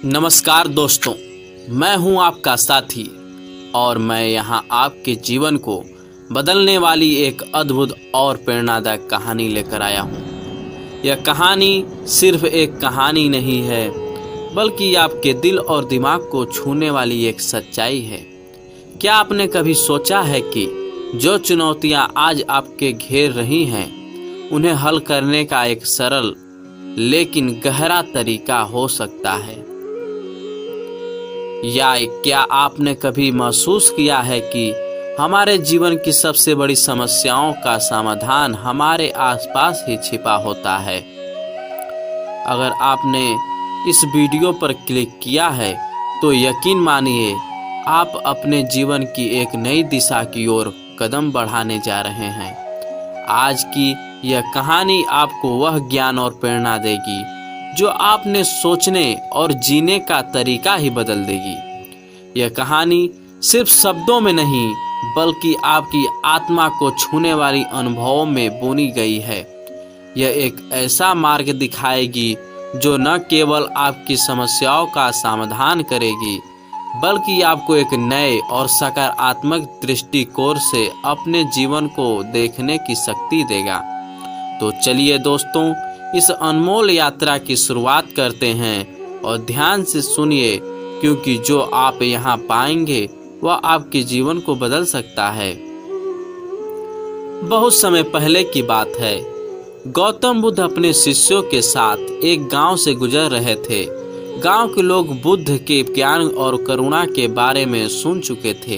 नमस्कार दोस्तों, मैं हूं आपका साथी और मैं यहां आपके जीवन को बदलने वाली एक अद्भुत और प्रेरणादायक कहानी लेकर आया हूं। यह कहानी सिर्फ एक कहानी नहीं है, बल्कि आपके दिल और दिमाग को छूने वाली एक सच्चाई है। क्या आपने कभी सोचा है कि जो चुनौतियां आज आपके घेर रही हैं, उन्हें हल करने का एक सरल लेकिन गहरा तरीका हो सकता है? या क्या आपने कभी महसूस किया है कि हमारे जीवन की सबसे बड़ी समस्याओं का समाधान हमारे आसपास ही छिपा होता है? अगर आपने इस वीडियो पर क्लिक किया है तो यकीन मानिए आप अपने जीवन की एक नई दिशा की ओर कदम बढ़ाने जा रहे हैं। आज की यह कहानी आपको वह ज्ञान और प्रेरणा देगी जो आपने सोचने और जीने का तरीका ही बदल देगी। यह कहानी सिर्फ शब्दों में नहीं, बल्कि आपकी आत्मा को छूने वाली अनुभवों में बुनी गई है। यह एक ऐसा मार्ग दिखाएगी जो न केवल आपकी समस्याओं का समाधान करेगी, बल्कि आपको एक नए और सकारात्मक दृष्टिकोण से अपने जीवन को देखने की शक्ति देगा। तो चलिए दोस्तों, इस अनमोल यात्रा की शुरुआत करते हैं और ध्यान से सुनिए, क्योंकि जो आप यहाँ पाएंगे वह आपके जीवन को बदल सकता है। बहुत समय पहले की बात है। गौतम बुद्ध अपने शिष्यों के साथ एक गांव से गुजर रहे थे। गांव के लोग बुद्ध के ज्ञान और करुणा के बारे में सुन चुके थे।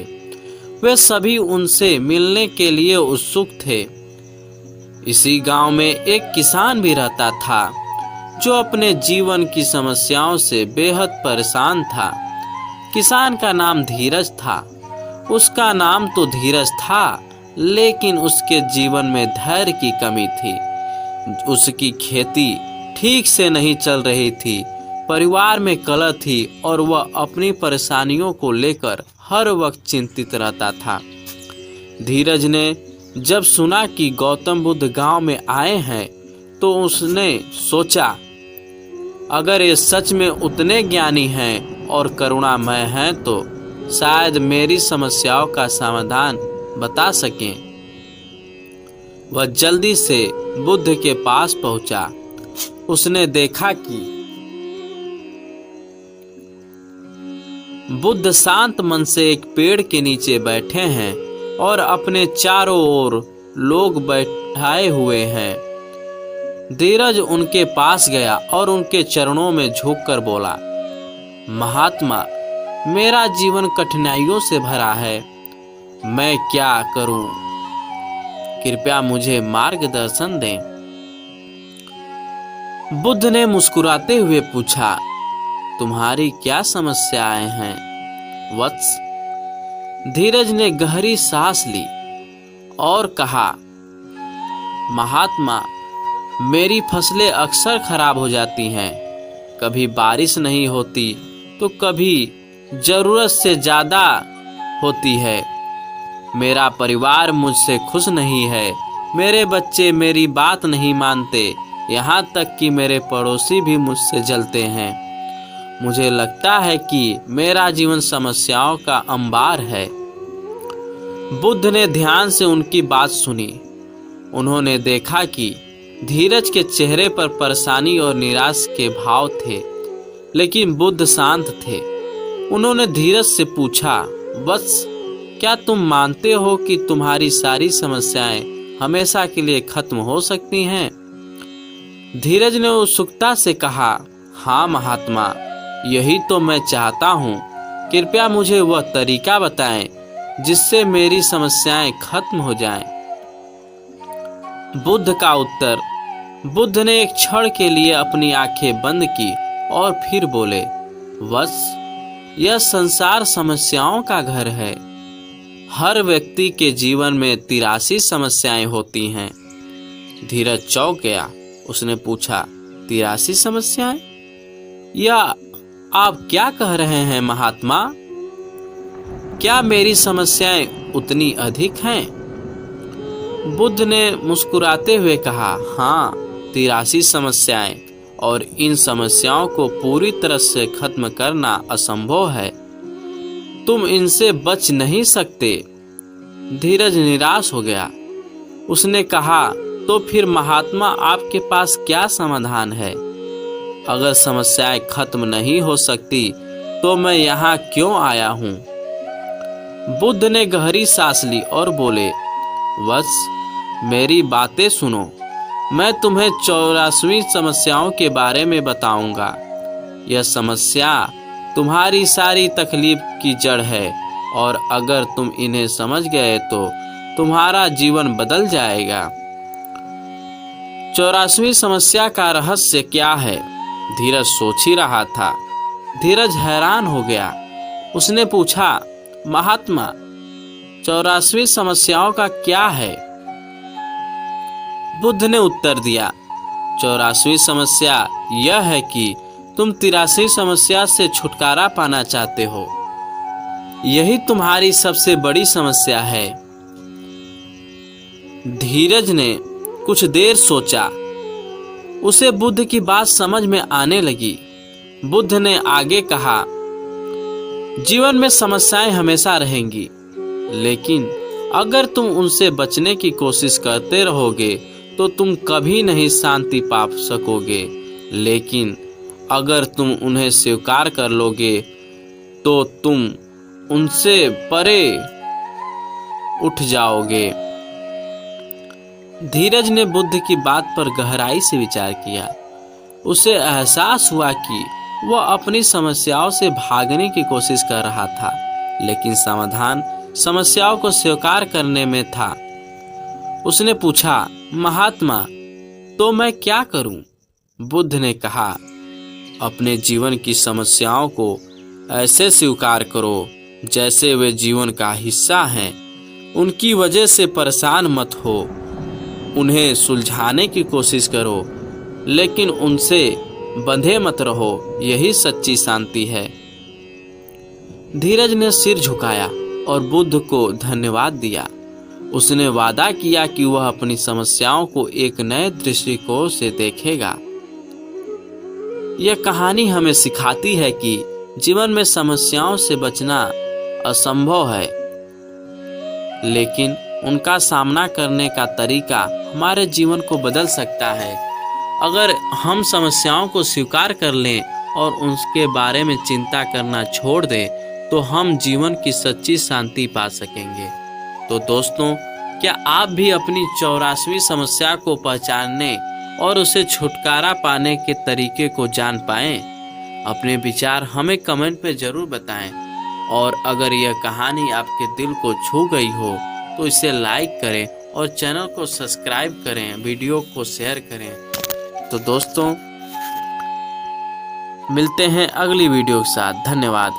वे सभी उनसे मिलने के लिए उत्सुक थे। इसी गांव में एक किसान भी रहता था जो अपने जीवन की समस्याओं से बेहद परेशान था। किसान का नाम धीरज था। उसका नाम तो धीरज था, लेकिन उसके जीवन में धैर्य की कमी थी। उसकी खेती ठीक से नहीं चल रही थी, परिवार में कलह थी और वह अपनी परेशानियों को लेकर हर वक्त चिंतित रहता था। धीरज ने जब सुना कि गौतम बुद्ध गांव में आए हैं तो उसने सोचा, अगर ये सच में उतने ज्ञानी हैं और करुणामय हैं तो शायद मेरी समस्याओं का समाधान बता सकें। वह जल्दी से बुद्ध के पास पहुंचा। उसने देखा कि बुद्ध शांत मन से एक पेड़ के नीचे बैठे हैं और अपने चारों ओर लोग बैठाए हुए हैं। धीरज उनके पास गया और उनके चरणों में झुककर बोला, महात्मा, मेरा जीवन कठिनाइयों से भरा है। मैं क्या करूं? कृपया मुझे मार्गदर्शन दें। बुद्ध ने मुस्कुराते हुए पूछा, तुम्हारी क्या समस्याएं हैं वत्स? धीरज ने गहरी सांस ली और कहा, महात्मा, मेरी फसलें अक्सर खराब हो जाती हैं। कभी बारिश नहीं होती तो कभी जरूरत से ज्यादा होती है। मेरा परिवार मुझसे खुश नहीं है। मेरे बच्चे मेरी बात नहीं मानते, यहाँ तक कि मेरे पड़ोसी भी मुझसे जलते हैं। मुझे लगता है कि मेरा जीवन समस्याओं का अंबार है। बुद्ध ने ध्यान से उनकी बात सुनी। उन्होंने देखा कि धीरज के चेहरे पर परेशानी और निराश के भाव थे, लेकिन बुद्ध शांत थे। उन्होंने धीरज से पूछा, वत्स, क्या तुम मानते हो कि तुम्हारी सारी समस्याएं हमेशा के लिए खत्म हो सकती हैं? धीरज ने उत्सुकता से कहा, हाँ महात्मा, यही तो मैं चाहता हूँ। कृपया मुझे वह तरीका बताएं जिससे मेरी समस्याएं खत्म हो जाएं। बुद्ध का उत्तर। बुद्ध ने एक क्षण के लिए अपनी आंखें बंद की और फिर बोले, वत्स, यह संसार समस्याओं का घर है। हर व्यक्ति के जीवन में 83 समस्याएं होती हैं। धीरज चौंक गया। उसने पूछा, 83 समस्याएं? या आप क्या कह रहे हैं महात्मा? क्या मेरी समस्याएं उतनी अधिक हैं? बुद्ध ने मुस्कुराते हुए कहा, हाँ, 83 समस्याएं, और इन समस्याओं को पूरी तरह से खत्म करना असंभव है। तुम इनसे बच नहीं सकते। धीरज निराश हो गया। उसने कहा, तो फिर महात्मा आपके पास क्या समाधान है? अगर समस्याएं खत्म नहीं हो सकती तो मैं यहाँ क्यों आया हूँ? बुद्ध ने गहरी सांस ली और बोले, वत्स, मेरी बातें सुनो। मैं तुम्हें 84वीं समस्याओं के बारे में बताऊंगा। यह समस्या तुम्हारी सारी तकलीफ की जड़ है और अगर तुम इन्हें समझ गए तो तुम्हारा जीवन बदल जाएगा। 84वीं समस्या का रहस्य क्या है? धीरज सोच ही रहा था। धीरज हैरान हो गया। उसने पूछा, महात्मा, 84वीं समस्याओं का क्या है? बुद्ध ने उत्तर दिया, 84वीं समस्या यह है कि तुम 83 समस्या से छुटकारा पाना चाहते हो। यही तुम्हारी सबसे बड़ी समस्या है। धीरज ने कुछ देर सोचा। उसे बुद्ध की बात समझ में आने लगी। बुद्ध ने आगे कहा, जीवन में समस्याएं हमेशा रहेंगी, लेकिन अगर तुम उनसे बचने की कोशिश करते रहोगे तो तुम कभी नहीं शांति पा सकोगे। लेकिन अगर तुम उन्हें स्वीकार कर लोगे तो तुम उनसे परे उठ जाओगे। धीरज ने बुद्ध की बात पर गहराई से विचार किया। उसे एहसास हुआ कि वह अपनी समस्याओं से भागने की कोशिश कर रहा था, लेकिन समाधान समस्याओं को स्वीकार करने में था। उसने पूछा, महात्मा, तो मैं क्या करूं? बुद्ध ने कहा, अपने जीवन की समस्याओं को ऐसे स्वीकार करो जैसे वे जीवन का हिस्सा हैं। उनकी वजह से परेशान मत हो। उन्हें सुलझाने की कोशिश करो, लेकिन उनसे बंधे मत रहो। यही सच्ची शांति है। धीरज ने सिर झुकाया और बुद्ध को धन्यवाद दिया। उसने वादा किया कि वह अपनी समस्याओं को एक नए दृष्टिकोण से देखेगा। यह कहानी हमें सिखाती है कि जीवन में समस्याओं से बचना असंभव है, लेकिन उनका सामना करने का तरीका हमारे जीवन को बदल सकता है। अगर हम समस्याओं को स्वीकार कर लें और उसके बारे में चिंता करना छोड़ दें तो हम जीवन की सच्ची शांति पा सकेंगे। तो दोस्तों, क्या आप भी अपनी 84वीं समस्या को पहचानने और उसे छुटकारा पाने के तरीके को जान पाएं? अपने विचार हमें कमेंट में ज़रूर बताएं। और अगर यह कहानी आपके दिल को छू गई हो तो इसे लाइक करें और चैनल को सब्सक्राइब करें, वीडियो को शेयर करें। तो दोस्तों, मिलते हैं अगली वीडियो के साथ। धन्यवाद।